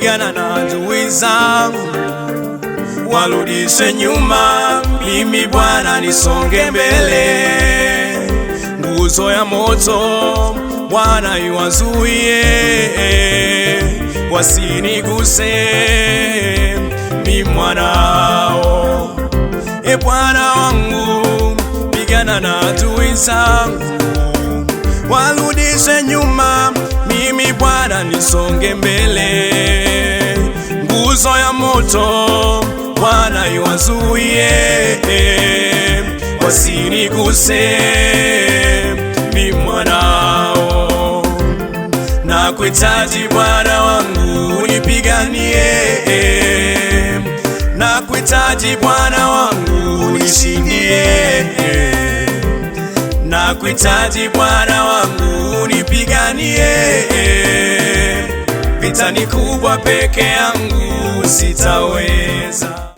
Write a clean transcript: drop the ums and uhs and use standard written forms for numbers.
pigana na adui zangu, warudishe nyuma, mimi Bwana nisonge mbele. Nguzo ya moto Bwana iwazuie, wasiniguse mimi mwanao. Bwana wangu, pigana na adui zangu, warudishe nyuma, mimi Bwana nisonge mbele. Nguzo ya moto Bwana iwazuie, wasiniguse mimi mwanao. Nakuhitaji Bwana wangu, unipiganie. Nakuhitaji Bwana wangu, unishindie. Nakuhitaji Bwana wangu, unipiganie. Vita ni kubwa, peke yangu sitaweza.